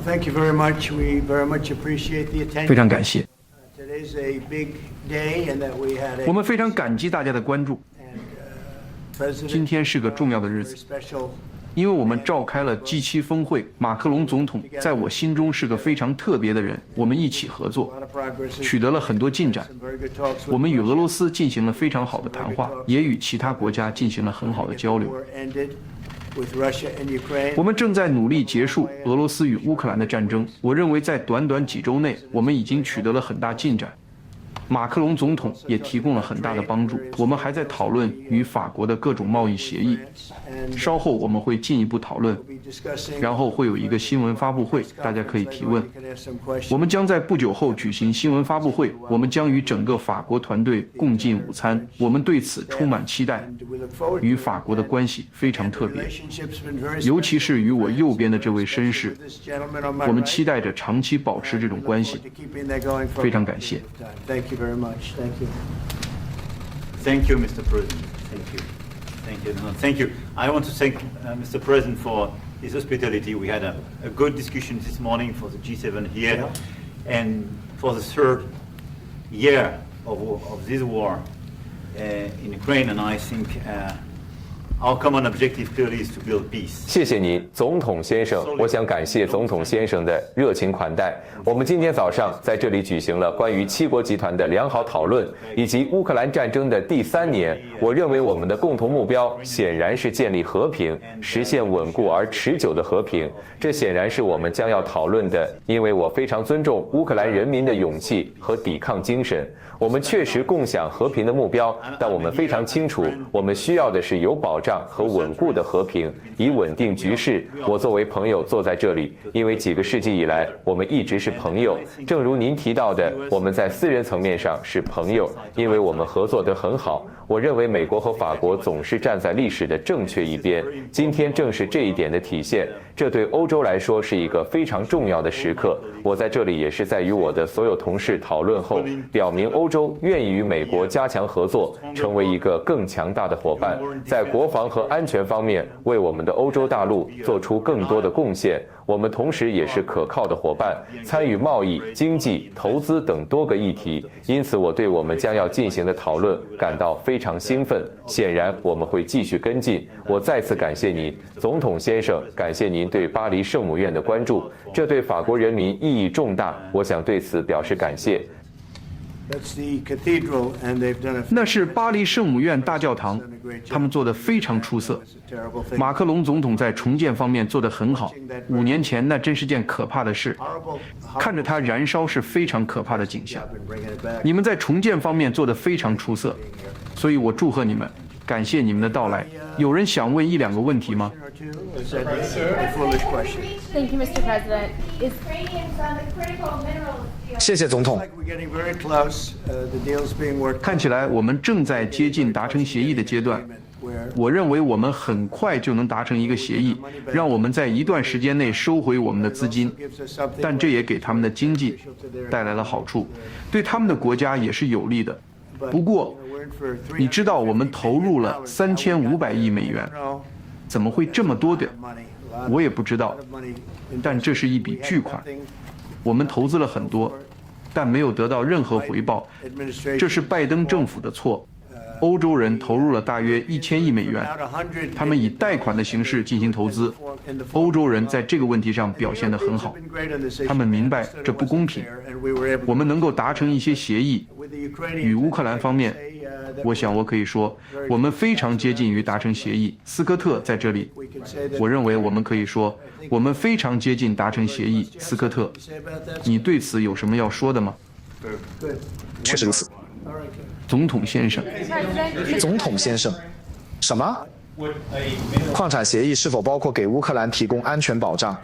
Thank you very much. We very much appreciate the attention. 非常感谢。Today's a big day, and that we had 我们非常感激大家的关注。今天是个重要的日子，因为我们召开了 G7 峰会。马克龙总统在我心中是个非常特别的人，我们一起合作，取得了很多进展。我们与俄罗斯进行了非常好的谈话，也与其他国家进行了很好的交流。我们正在努力结束俄罗斯与乌克兰的战争。我认为在短短几周内，我们已经取得了很大进展。马克龙总统也提供了很大的帮助。我们还在讨论与法国的各种贸易协议，稍后我们会进一步讨论，然后会有一个新闻发布会，大家可以提问。我们将在不久后举行新闻发布会，我们将与整个法国团队共进午餐，我们对此充满期待。与法国的关系非常特别，尤其是与我右边的这位绅士，我们期待着长期保持这种关系。非常感谢。Very much. Thank you. Thank you, Mr. President. Thank you. Thank you. No, thank you. I want to thank Mr. President for his hospitality. We had a good discussion this morning for the G7 here, and for the third year of this war in Ukraine, and I think our common objective clearly is to build peace. 谢谢你，总统先生。我想感谢总统先生的热情款待。我们今天早上在这里举行了关于七国集团的良好讨论，以及乌克兰战争的第3年。我认为我们的共同目标显然是建立和平，实现稳固而持久的和平。这显然是我们将要讨论的，因为我非常尊重乌克兰人民的勇气和抵抗精神。我们确实共享和平的目标，但我们非常清楚，我们需要的是有保障和稳固的和平，以稳定局势。我作为朋友坐在这里，因为几个世纪以来，我们一直是朋友。正如您提到的，我们在私人层面上是朋友，因为我们合作得很好。我认为美国和法国总是站在历史的正确一边，今天正是这一点的体现。这对欧洲来说是一个非常重要的时刻。我在这里也是在与我的所有同事讨论后，表明欧洲愿意与美国加强合作，成为一个更强大的伙伴，在国防和安全方面为我们的欧洲大陆做出更多的贡献。我们同时也是可靠的伙伴，参与贸易、经济、投资等多个议题。因此，我对我们将要进行的讨论感到非常兴奋。显然，我们会继续跟进。我再次感谢您，总统先生，感谢您对巴黎圣母院的关注，这对法国人民意义重大。我想对此表示感谢。那是巴黎圣母院大教堂，他们做得非常出色。马克龙总统在重建方面做得很好。5年前那真是件可怕的事，看着它燃烧是非常可怕的景象。你们在重建方面做得非常出色，所以我祝贺你们，感谢你们的到来。有人想问1-2个问题吗？ Thank you, Mr. President. 谢谢总统。看起来我们正在接近达成协议的阶段。我认为我们很快就能达成一个协议，让我们在一段时间内收回我们的资金，但这也给他们的经济带来了好处，对他们的国家也是有利的。不过，你知道我们投入了3500亿美元，怎么会这么多的？我也不知道，但这是一笔巨款。我们投资了很多，但没有得到任何回报，这是拜登政府的错。欧洲人投入了大约1000亿美元，他们以贷款的形式进行投资。欧洲人在这个问题上表现得很好，他们明白这不公平。我们能够达成一些协议，与乌克兰方面，我想我可以说，我们非常接近于达成协议。斯科特在这里，我认为我们可以说，我们非常接近达成协议。斯科特，你对此有什么要说的吗？确实如此。总统先生，总统先生，什么？矿产协议是否包括给乌克兰提供安全保障？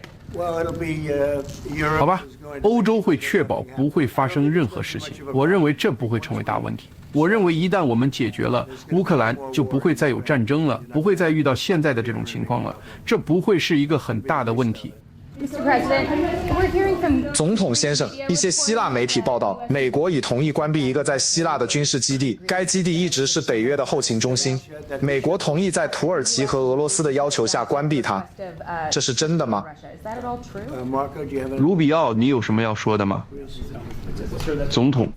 好吧，欧洲会确保不会发生任何事情。我认为这不会成为大问题。我认为一旦我们解决了乌克兰，就不会再有战争了，不会再遇到现在的这种情况了。这不会是一个很大的问题。Mr. President, we're hearing from 总统先生，一些希腊媒体报道，美国已同意关闭一个在希腊的军事基地，该基地一直是北约的后勤中心。美国同意在土耳其和俄罗斯的要求下关闭它，这是真的吗？ Russia. Is that at all true? Marco, do you have any? 卢比奥，你有什么要说的吗？总统，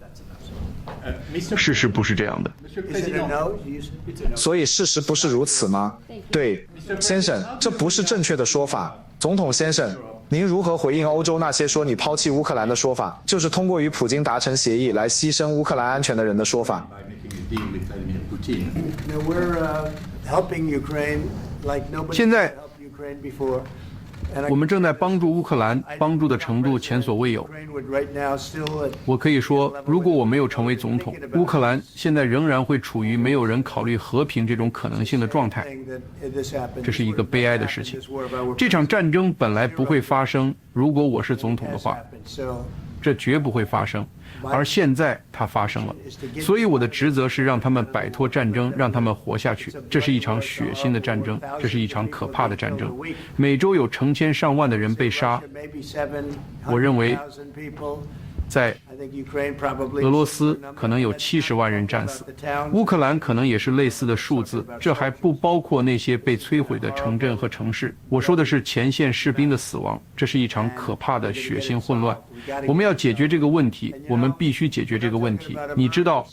事实不是这样的。 Is it a no? Do you say- 所以事实不是如此吗？对，先生，这不是正确的说法。总统先生，您如何回应欧洲那些说你抛弃乌克兰的说法，就是通过与普京达成协议来牺牲乌克兰安全的人的说法？ No, we're helping Ukraine like nobody 现在 helped Ukraine before. And I- 我们正在帮助乌克兰，帮助的程度前所未有。 Ukraine would right now still 我可以说，如果我没有成为总统，乌克兰现在仍然会处于没有人考虑和平这种可能性的状态。 saying that this happened. 这是一个悲哀的事情 This war about 这场战争本来不会发生，如果我是总统的 has 话， happened. So 这绝不会发生。而现在它发生了，所以我的职责是让他们摆脱战争，让他们活下去。这是一场血腥的战争，这是一场可怕的战争。每周有成千上万的人被杀， maybe 我认为 700,000 people. 在 I think Ukraine probably 俄罗斯可能有70万人战死，乌克兰可能也是类似的数字，这还不包括那些被摧毁的城镇和城市。我说的是前线士兵的死亡，这是一场可怕的血腥混乱。我们要解决这个问题，我们必须解决这个问题。你知道，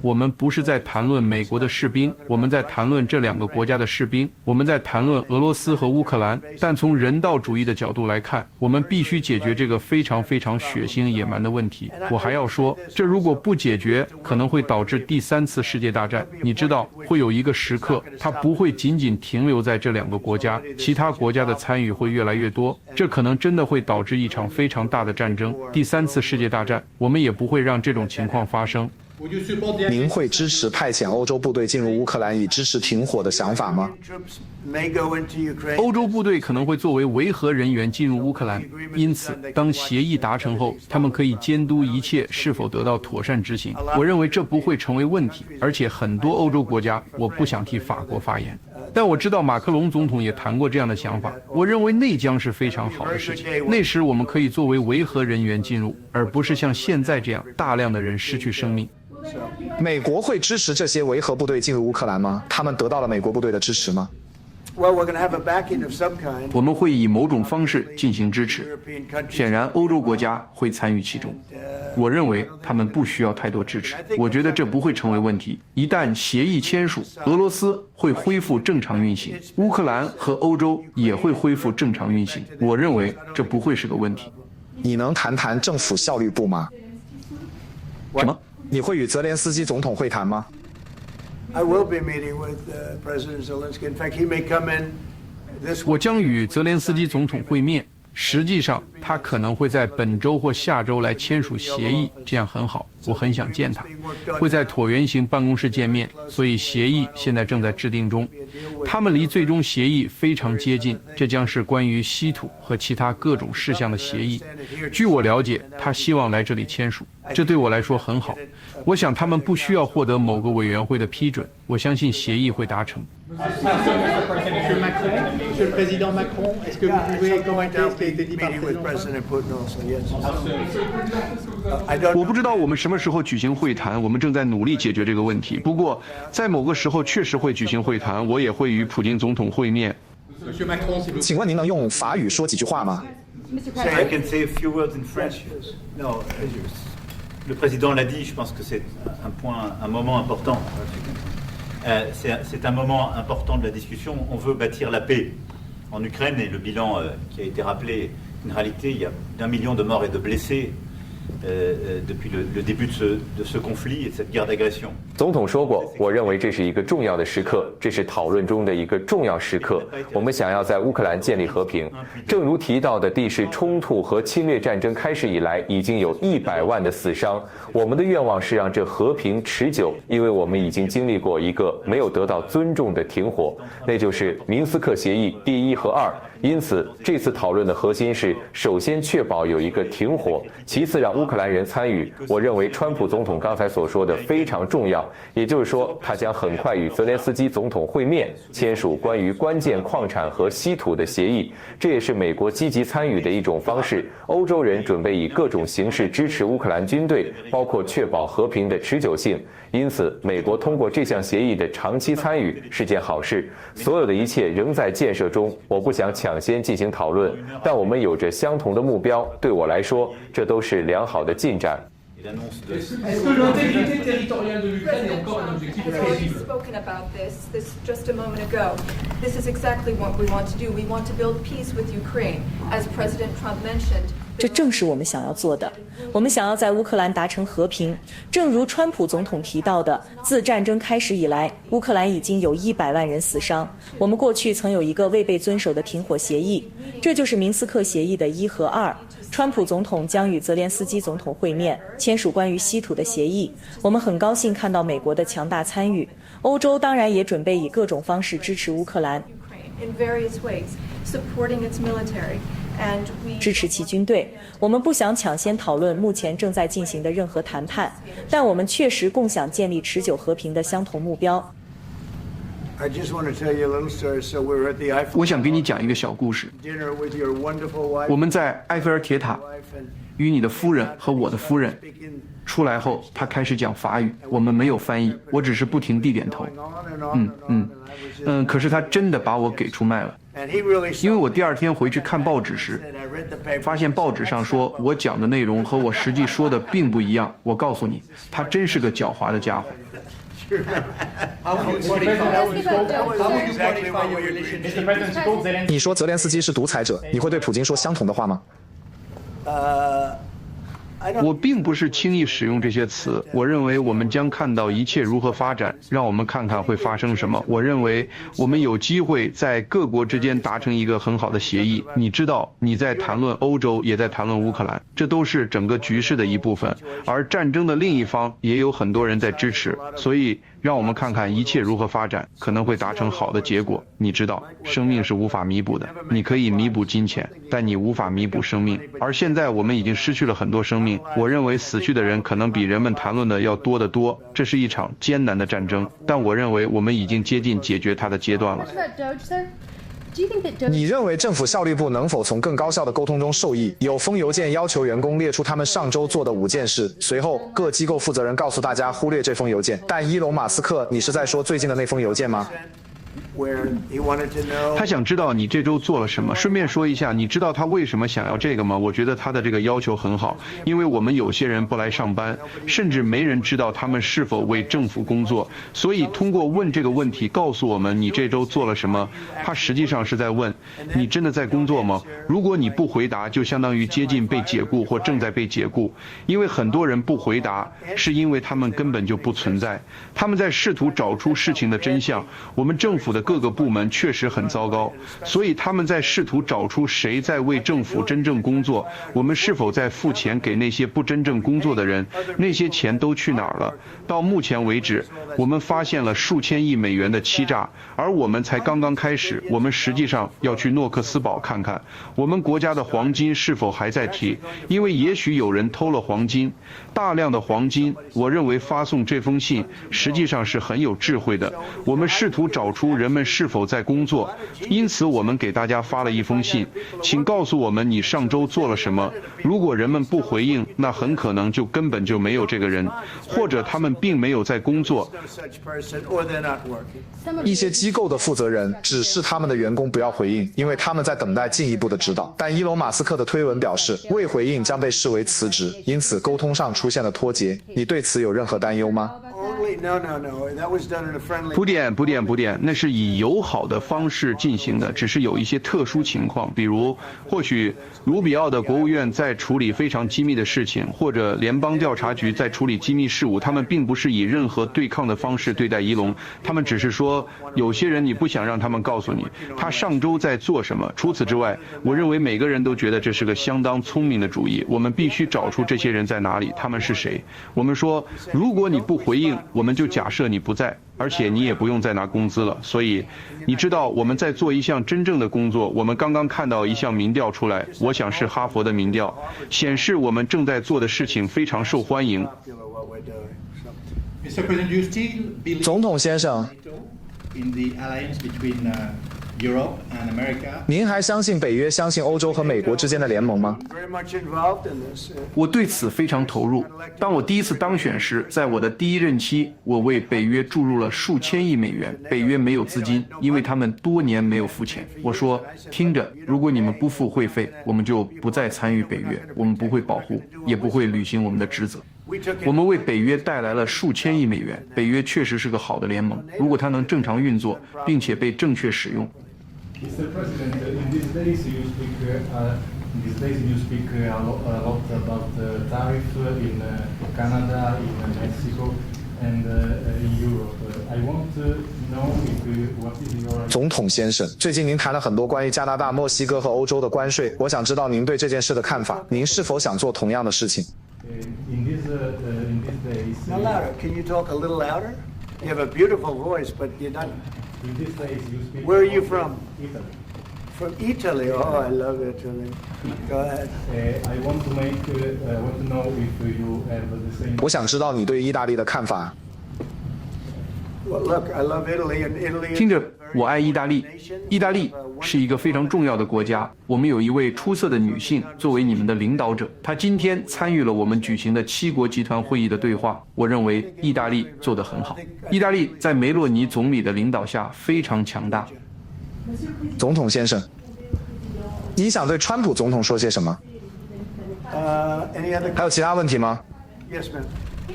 我们不是在谈论美国的士兵，我们在谈论这两个国家的士兵，我们在谈论俄罗斯和乌克兰。但从人道主义的角度来看，我们必须解决这个非常非常血腥野蛮的问题。我还要说，这如果不解决，可能会导致第3次世界大战。你知道，会有一个时刻，它不会仅仅停留在这两个国家，其他国家的参与会越来越多，这可能真的会导致一场非常大的战争，第3次世界大战。我们也不会让这种情况发生。 您会支持派遣欧洲部队进入乌克兰以支持停火的想法吗？ troops may go into Ukraine. 欧洲部队可能会作为维和人员进入乌克兰，因此，当协议达成后，他们可以监督一切是否得到妥善执行。我认为这不会成为问题，而且很多欧洲国家，我不想替法国发言，但我知道马克龙总统也谈过这样的想法。我认为那将是非常好的事情。那时我们可以作为维和人员进入，而不是像现在这样大量的人失去生命。 美国会支持这些维和部队进入乌克兰吗？他们得到了美国部队的支持吗？ Well, we're going to have a backing of some kind. 我们会以某种方式进行支持， European countries. 显然欧洲国家会参与其中。我认为他们不需要太多支持，我觉得这不会成为问题。一旦协议签署，俄罗斯会恢复正常运行，乌克兰和欧洲也会恢复正常运行。我认为这不会是个问题。你能谈谈政府效率部吗？什么？ 你会与泽连斯基总统会谈吗？ I will be meeting with President Zelensky. In fact, he may come in this 我 week. 将与泽连斯基总统会面。实际上，他可能会在本周或下周来签署协议，这样很好，我很想见他。会在椭圆形办公室见面，所以协议现在正在制定中。他们离最终协议非常接近，这将是关于稀土和其他各种事项的协议。据我了解，他希望来这里签署，这对我来说很好。我想他们不需要获得某个委员会的批准，我相信协议会达成。 Monsieur le Président Macron, est-ce que vous pouvez commenter ce qui a été dit par le Meeting with président President Putin also, yes. I don't 我不知道我们什么时候举行会谈，我们正在努力解决这个问题。不过，在某个时候确实会举行会谈，我也会与普京总统会面。 Monsieur Macron, s'il vous plaît. 请问您能用法语说几句话吗？ Mr. I President, can say a few words in French. No, le président l'a dit, je pense que c'est un moment important. C'est un moment important de la discussion. On veut bâtir la paix en Ukraine et le bilan qui a été rappelé, une réalité, il y a d'1 million de morts et de blessés depuis le début de ce conflit et de cette guerre d'agression. 总统说过，我认为这是一个重要的时刻，这是讨论中的一个重要时刻。我们想要在乌克兰建立和平。正如提到的，地势冲突和侵略战争开始以来，已经有100万的死伤。我们的愿望是让这和平持久，因为我们已经经历过一个没有得到尊重的停火，那就是明斯克协议第1和2。因此，这次讨论的核心是，首先确保有一个停火，其次让乌克兰人参与。我认为川普总统刚才所说的非常重要，也就是说，他将很快与泽连斯基总统会面，签署关于关键矿产和稀土的协议。这也是美国积极参与的一种方式。欧洲人准备以各种形式支持乌克兰军队，包括确保和平的持久性。因此，美国通过这项协议的长期参与是件好事。所有的一切仍在建设中，我不想抢先进行讨论，但我们有着相同的目标。对我来说，这都是良好的进展。Est-ce que l'intégrité territoriale de l'Ukraine est encore un objectif has already crédible? spoken about this just a moment ago. This is exactly what we want to do. We want to build peace with Ukraine. As President Trump mentioned, 这正是我们想要做的。我们想要在乌克兰达成和平。正如川普总统提到的，自战争开始以来，乌克兰已经有100万人死伤。我们过去曾有一个未被遵守的停火协议，这就是明斯克协议的1和2。川普总统将与泽连斯基总统会面，签署关于稀土的协议。我们很高兴看到美国的强大参与。欧洲当然也准备以各种方式支持乌克兰。in various ways, supporting its military. 支持其军队。我们不想抢先讨论目前正在进行的任何谈判，但我们确实共享建立持久和平的相同目标。我想给你讲一个小故事。我们在埃菲尔铁塔与你的夫人和我的夫人出来后，他开始讲法语，我们没有翻译，我只是不停地点头。可是他真的把我给出卖了。因为我第2天回去看报纸时，发现报纸上说我讲的内容和我实际说的并不一样。我告诉你，他真是个狡猾的家伙。你说泽连斯基是独裁者，你会对普京说相同的话吗？我并不是轻易使用这些词。我认为我们将看到一切如何发展，让我们看看会发生什么。我认为我们有机会在各国之间达成一个很好的协议。你知道，你在谈论欧洲，也在谈论乌克兰，这都是整个局势的一部分。而战争的另一方也有很多人在支持，所以让我们看看一切如何发展，可能会达成好的结果。你知道，生命是无法弥补的。你可以弥补金钱，但你无法弥补生命。而现在我们已经失去了很多生命。我认为死去的人可能比人们谈论的要多得多。这是一场艰难的战争，但我认为我们已经接近解决它的阶段了。你认为政府效率部能否从更高效的沟通中受益？有封邮件要求员工列出他们上周做的5件事，随后各机构负责人告诉大家忽略这封邮件。但伊隆马斯克，你是在说最近的那封邮件吗？他想知道你这周做了什么。顺便说一下，你知道他为什么想要这个吗？我觉得他的这个要求很好，因为我们有些人不来上班，甚至没人知道他们是否为政府工作，所以通过问这个问题告诉我们你这周做了什么，他实际上是在问你真的在工作吗？如果你不回答，就相当于接近被解雇或正在被解雇，因为很多人不回答是因为他们根本就不存在，他们在试图找出事情的真相。我们政府的各个部门确实很糟糕，所以他们在试图找出谁在为政府真正工作，我们是否在付钱给那些不真正工作的人，那些钱都去哪儿了？到目前为止，我们发现了数千亿美元的欺诈，而我们才刚刚开始。我们实际上要去诺克斯堡看看，我们国家的黄金是否还在提，因为也许有人偷了黄金，大量的黄金。我认为发送这封信实际上是很有智慧的。我们试图找出人们是否在工作，因此我们给大家发了一封信，请告诉我们你上周做了什么。如果人们不回应，那很可能就根本就没有这个人，或者他们并没有在工作。一些机构的负责人指示他们的员工不要回应，因为他们在等待进一步的指导。但伊隆马斯克的推文表示，未回应将被视为辞职，因此沟通上出现了脱节。你对此有任何担忧吗？不点，那是以友好的方式进行的，只是有一些特殊情况，比如或许卢比奥的国务院在处理非常机密的事情，或者联邦调查局在处理机密事务，他们并不是以任何对抗的方式对待伊隆，他们只是说有些人你不想让他们告诉你他上周在做什么。除此之外，我认为每个人都觉得这是个相当聪明的主意，我们必须找出这些人在哪里，他们是谁。我们说，如果你不回应，我们就假设你不在，而且你也不用再拿工资了。所以，你知道我们在做一项真正的工作。我们刚刚看到一项民调出来，我想是哈佛的民调，显示我们正在做的事情非常受欢迎。Mr. President, do you still believe 总统先生， in the alliance between Europe and America? 您还相信北约相信欧洲和美国之间的联盟吗？ Very much involved in this. 我对此非常投入。当我第一次当选时，在我的第一任期，我为北约注入了数千亿美元。北约没有资金，因为他们多年没有付钱。我说，听着，如果你们不付会费，我们就不再参与北约，我们不会保护，也不会履行我们的职责。我们为北约带来了数千亿美元。北约确实是个好的联盟，如果它能正常运作，并且被正确使用。Mr. President, in these days you speak a lot about tariff in Canada, in Mexico, and in Europe. I want to know what is your. 总统先生，最近您谈了很多关于加拿大、墨西哥和欧洲的关税，我想知道您对这件事的看法。您是否想做同样的事情？ In these days. No louder. Can you talk a little louder? You have a beautiful voice, but you're not. In these days you speak. Where are you from? Italy. From Italy. Oh, I love Italy. Go ahead. I want to know if you have the same. 我想知道你对意大利的看法。 Well, look, I love Italy, and Italy. 听着，我爱意大利。意大利是一个非常重要的国家。我们有一位出色的女性作为你们的领导者，她今天参与了我们举行的7国集团会议的对话。我认为意大利做得很好。意大利在梅洛尼总理的领导下非常强大。总统先生，你想对川普总统说些什么？ Any other? 还有其他问题吗？ Yes, ma'am.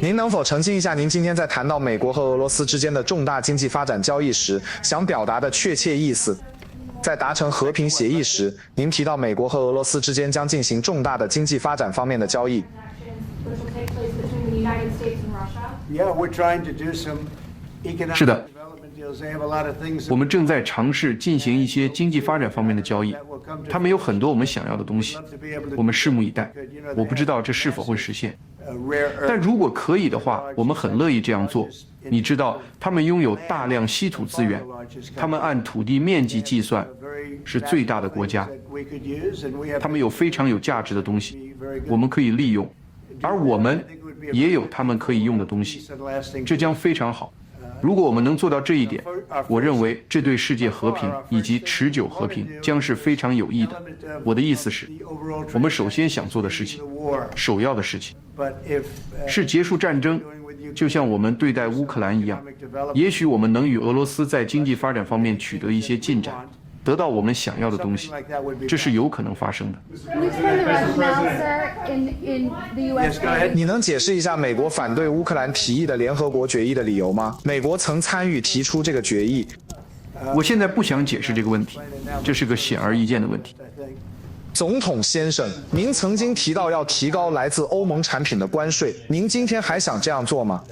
您能否澄清一下，您今天在谈到美国和俄罗斯之间的重大经济发展交易时，想表达的确切意思？在达成和平协议时，您提到美国和俄罗斯之间将进行重大的经济发展方面的交易。 Yeah, we're trying to do some economic 是的。 development deals. They have a lot of things. 我们正在尝试进行一些经济发展方面的交易，他们有很多我们想要的东西，我们拭目以待。我不知道这是否会实现，但如果可以的话，我们很乐意这样做。你知道，他们拥有大量稀土资源，他们按土地面积计算是最大的国家，他们有非常有价值的东西，我们可以利用，而我们也有他们可以用的东西，这将非常好。 如果我们能做到这一点，我认为这对世界和平以及持久和平将是非常有益的。我的意思是，我们首先想做的事情，首要的事情，是结束战争，就像我们对待乌克兰一样。也许我们能与俄罗斯在经济发展方面取得一些进展，得到我们想要的东西，这是有可能发生的。 Can you explain the rationale, sir, in the U.S. Yes, go ahead. 你能解释一下美国反对乌克兰提议的联合国决议的理由吗？美国曾参与提出这个决议。我现在不想解释这个问题，这是个显而易见的问题。 总统先生，您曾经提到要提高来自欧盟产品的关税，您今天还想这样做吗？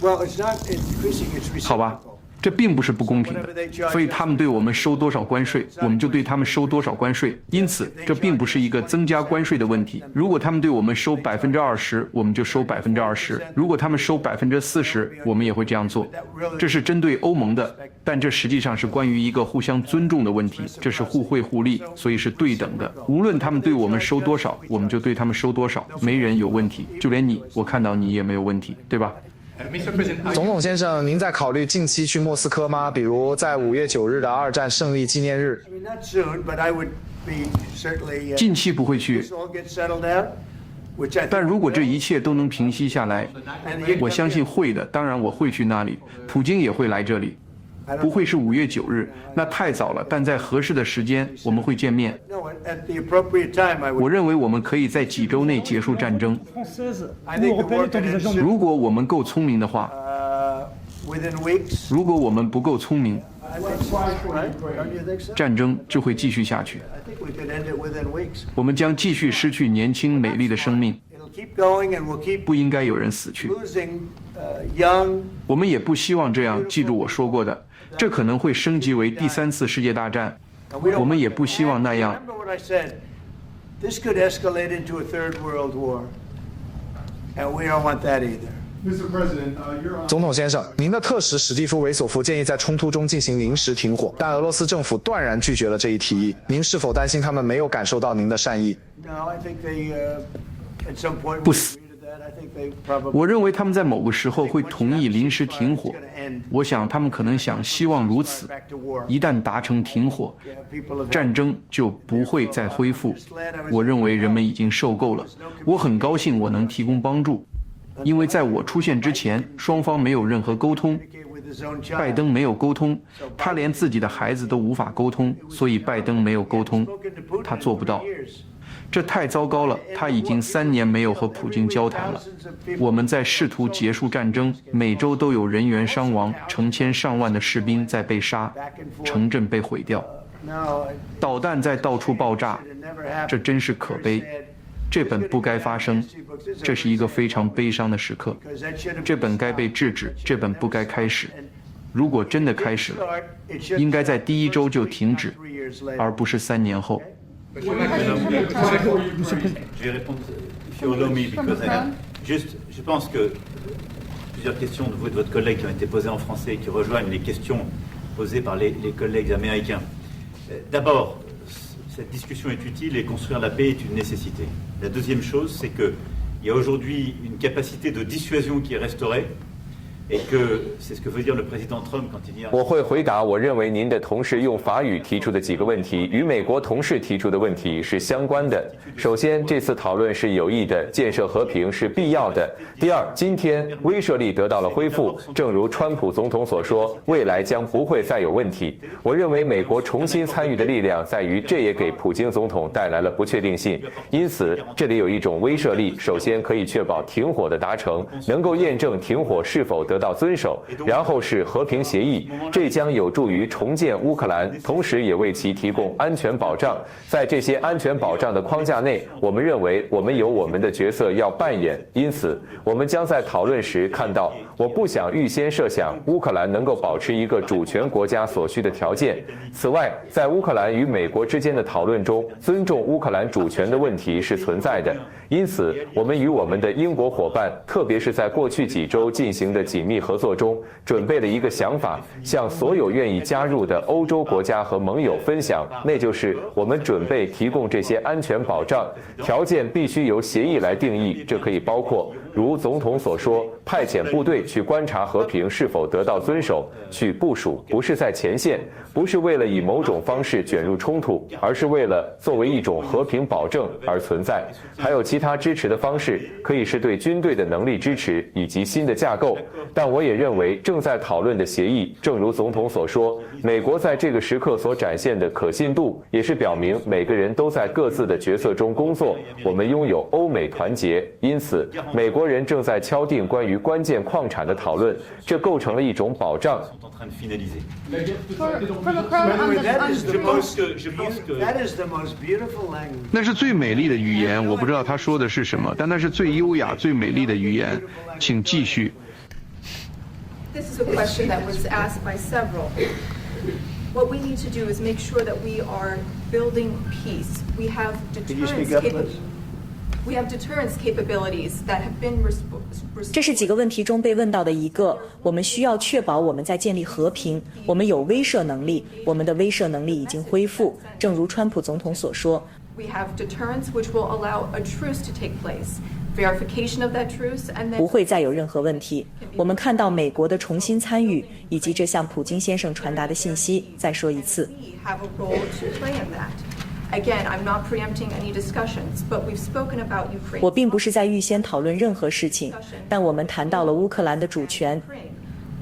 Well, it's not increasing. It's 好吧， 这并不是不公平的，所以他们对我们收多少关税，我们就对他们收多少关税。因此，这并不是一个增加关税的问题。如果他们对我们收20%，我们就收20%；如果他们收40%，我们也会这样做。这是针对欧盟的，但这实际上是关于一个互相尊重的问题，这是互惠互利，所以是对等的。无论他们对我们收多少，我们就对他们收多少，没人有问题，就连你，我看到你也没有问题，对吧？ Mr. President, 总统先生，您在考虑近期去莫斯科吗？比如在5月9日的2战胜利纪念日。 I mean, not soon, but I would be certainly. 近期不会去， This all gets settled out, which I 但 think. 如果这一切都能平息下来，我相信会的。当然，我会去那里，普京也会来这里。 不会是5月9日，那太早了。但在合适的时间，我们会见面。 No, at the appropriate time, I 我 would. 认为我们可以在几周内结束战争。 I think the war can end 如果我们够聪明的话， within weeks. 如果我们不够聪明， I think so, right? Don't you think so? 战争就会继续下去。 I think we could end it within weeks. 我们将继续失去年轻美丽的生命， It'll keep going, and we'll keep 不应该有人死去。 losing young. 我们也不希望这样。记住我说过的，这可能会升级为第3次世界大战。 And we don't 我们也不希望那样。 Remember what I said? This could escalate into a third world war, and we don't want that either. 总统先生，您的特使史蒂夫·维索夫建议在冲突中进行临时停火，但俄罗斯政府断然拒绝了这一提议。您是否担心他们没有感受到您的善意？不死。我认为他们在某个时候会同意临时停火。我想他们可能希望如此。一旦达成停火，战争就不会再恢复。我认为人们已经受够了。我很高兴我能提供帮助。因为在我出现之前，双方没有任何沟通。拜登没有沟通，他连自己的孩子都无法沟通，所以拜登没有沟通，他做不到。这太糟糕了，他已经3年没有和普京交谈了。我们在试图结束战争，每周都有人员伤亡，成千上万的士兵在被杀，城镇被毁掉，导弹在到处爆炸，这真是可悲。这本不该发生，这是一个非常悲伤的时刻。这本该被制止，这本不该开始。如果真的开始了，应该在第1周就停止，而不是3年后。Je vais répondre, if you allow me, because je pense que plusieurs questions de vous et de votre collègue qui ont été posées en français et qui rejoignent les questions posées par les collègues américains. D'abord, cette discussion est utile et construire la paix est une nécessité. La deuxième chose, c'est qu'il y a aujourd'hui une capacité de dissuasion qui est restaurée. 我会回答，我认为您的同事用法语提出的几个问题与美国同事提出的问题是相关的。首先，这次讨论是有益的，建设和平是必要的。第二，今天威慑力得到了恢复，正如川普总统所说，未来将不会再有问题。我认为美国重新参与的力量在于，这也给普京总统带来了不确定性。因此，这里有一种威慑力，首先可以确保停火的达成，能够验证停火是否得到遵守，然后是和平协议，这将有助于重建乌克兰，同时也为其提供安全保障。在这些安全保障的框架内，我们认为我们有我们的角色要扮演，因此我们将在讨论时看到，我不想预先设想乌克兰能够保持一个主权国家所需的条件。此外，在乌克兰与美国之间的讨论中，尊重乌克兰主权的问题是存在的。因此，我们与我们的英国伙伴，特别是在过去几周进行的紧密合作中，准备了一个想法，向所有愿意加入的欧洲国家和盟友分享，那就是我们准备提供这些安全保障，条件必须由协议来定义，这可以包括，如总统所说，派遣部队去观察和平是否得到遵守，去部署，不是在前线，不是为了以某种方式卷入冲突，而是为了作为一种和平保证而存在。还有其他支持的方式，可以是对军队的能力支持以及新的架构。但我也认为正在讨论的协议，正如总统所说，美国在这个时刻所展现的可信度，也是表明每个人都在各自的角色中工作。我们拥有欧美团结，因此美国人正在敲定关于关键矿产的讨论，这构成了一种保障。那是最美丽的语言，我不知道他说的是什么，但那是最优雅、最美丽的语言。请继续。This is a question that was asked by several. What we need to do is make sure that we are building peace. We have deterrence capabilities that have been 这是几个问题中被问到的一个。我们需要确保我们在建立和平，我们有威慑能力，我们的威慑能力已经恢复，正如川普总统所说。We have deterrence which will allow a truce to take place. Verification of that truce and then 不会再有任何问题。我们看到美国的重新参与，以及这向普京先生传达的信息。再说一次。We have a role to play in that. Again, I'm not preempting any discussions, but we've spoken about Ukraine. 我并不是在预先讨论任何事情，但我们谈到了乌克兰的主权。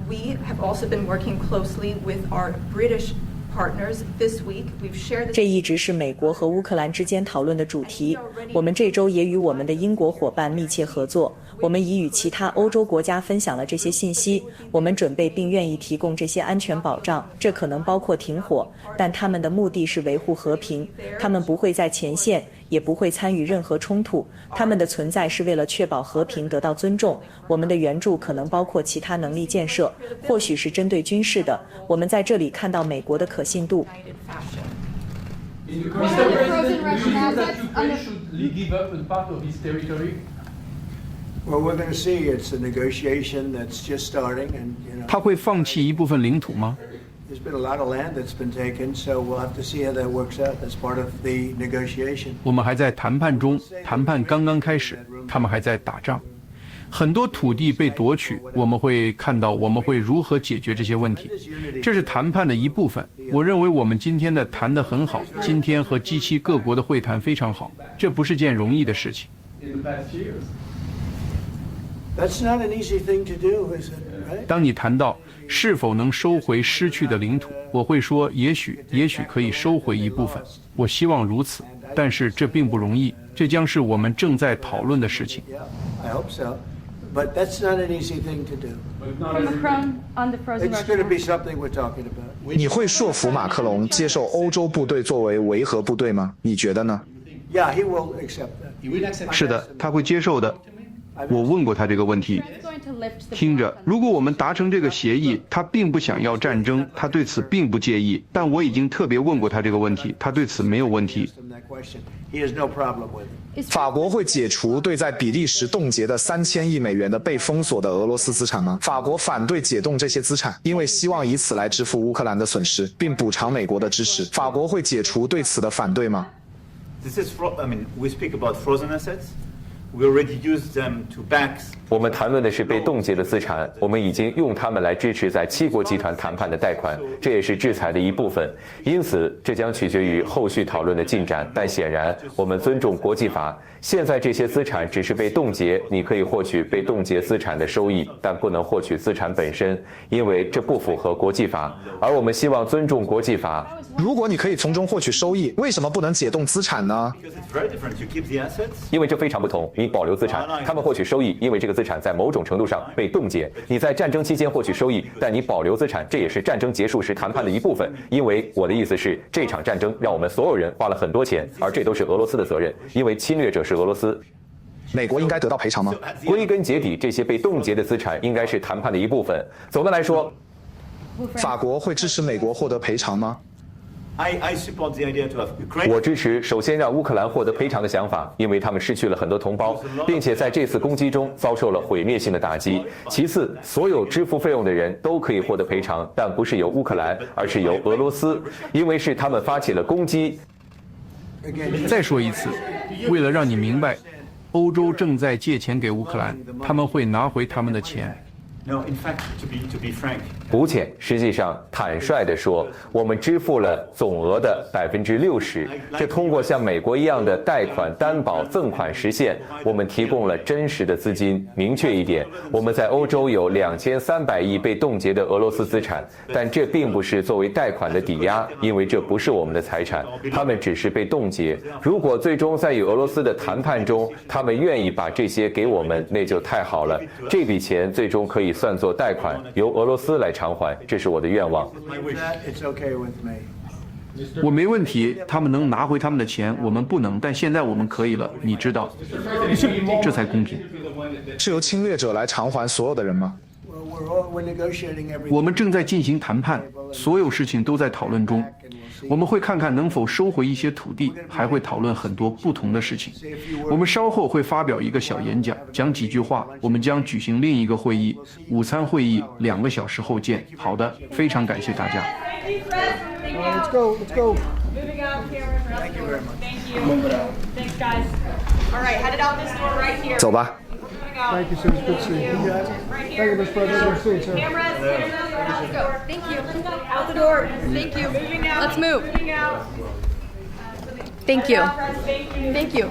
We have also been working closely with our British partners this week. We've shared 这一直是美国和乌克兰之间讨论的主题。我们这周也与我们的英国伙伴密切合作。我们已与其他欧洲国家分享了这些信息。我们准备并愿意提供这些安全保障，这可能包括停火，但他们的目的是维护和平。他们不会在前线，也不会参与任何冲突。他们的存在是为了确保和平得到尊重。我们的援助可能包括其他能力建设，或许是针对军事的。我们在这里看到美国的可信度。Mr. President, do you think that Ukraine should give up a part of its territory? Well, we're going to see. It's a negotiation that's just starting, and you know. 他会放弃一部分领土吗？ There's been a lot of land that's been taken, so we'll have to see how that works out. That's part of the negotiation. 我们还在谈判中，谈判刚刚开始，他们还在打仗，很多土地被夺取，我们会看到我们会如何解决这些问题，这是谈判的一部分。我认为我们今天的谈得很好，今天和 G7 各国的会谈非常好，这不是件容易的事情。 That's not an easy thing to do, is it? Right? 当你谈到是否能收回失去的领土，我会说也许可以收回一部分，我希望如此，但是这并不容易，这将是我们正在讨论的事情。 Yeah, I hope so. But that's not an easy thing to do. Macron on the frozen It's going to be something we're talking about. 你会说服马克龙接受欧洲部队作为维和部队吗？你觉得呢？ Yeah, he will accept that. He will accept. 是的，他会接受的。我问过他这个问题。 听着，如果我们达成这个协议，他并不想要战争，他对此并不介意。但我已经特别问过他这个问题，他对此没有问题。 He has no problem with it. 法国会解除对在比利时冻结的3000亿美元的被封锁的俄罗斯资产吗？法国反对解冻这些资产，因为希望以此来支付乌克兰的损失，并补偿美国的支持。法国会解除对此的反对吗？ This is, we speak about frozen assets. We already use them to back. 我们谈论的是被冻结的资产，我们已经用它们来支持在七国集团谈判的贷款，这也是制裁的一部分。因此，这将取决于后续讨论的进展。但显然，我们尊重国际法。现在这些资产只是被冻结，你可以获取被冻结资产的收益，但不能获取资产本身，因为这不符合国际法。而我们希望尊重国际法。如果你可以从中获取收益，为什么不能解冻资产呢？ Because it's very different. You keep the assets. 因为这非常不同，你保留资产，他们获取收益，因为这个资产在某种程度上被冻结。你在战争期间获取收益，但你保留资产，这也是战争结束时谈判的一部分。因为我的意思是，这场战争让我们所有人花了很多钱，而这都是俄罗斯的责任，因为侵略者是俄罗斯。美国应该得到赔偿吗？归根结底，这些被冻结的资产应该是谈判的一部分。总的来说，法国会支持美国获得赔偿吗？ I support the idea to have Ukraine. 我支持首先让乌克兰获得赔偿的想法，因为他们失去了很多同胞，并且在这次攻击中遭受了毁灭性的打击。其次，所有支付费用的人都可以获得赔偿，但不是由乌克兰，而是由俄罗斯，因为是他们发起了攻击。再说一次，为了让你明白，欧洲正在借钱给乌克兰，他们会拿回他们的钱。 No, in fact, to be frank. 不浅，实际上坦率地说，我们支付了总额的60%，这通过像美国一样的贷款、担保、赠款实现。我们提供了真实的资金。明确一点，我们在欧洲有2300亿被冻结的俄罗斯资产，但这并不是作为贷款的抵押，因为这不是我们的财产，他们只是被冻结。如果最终在与俄罗斯的谈判中，他们愿意把这些给我们，那就太好了。这笔钱最终可以算作贷款，由俄罗斯来偿还，这是我的愿望。我没问题，他们能拿回他们的钱，我们不能，但现在我们可以了，你知道，这才公平。是由侵略者来偿还所有的人吗？我们正在进行谈判，所有事情都在讨论中。我们会看看能否收回一些土地，还会讨论很多不同的事情。我们稍后会发表一个小演讲，讲几句话。我们将举行另一个会议，午餐会议2个小时后见。好的，非常感谢大家。Let's go. Let's go. Moving out, camera. Thank you very much. Thank you. Thanks, guys. All right, headed out this door right here. 走吧。 Thank you, sir. It's good to see you. Right Thank here. you, Mr. President. Good to see you, sir. Cameras, out the door. Thank you. Out the door. Thank you. Moving out. Let's move. Moving out. Thank you. Thank you. Thank you.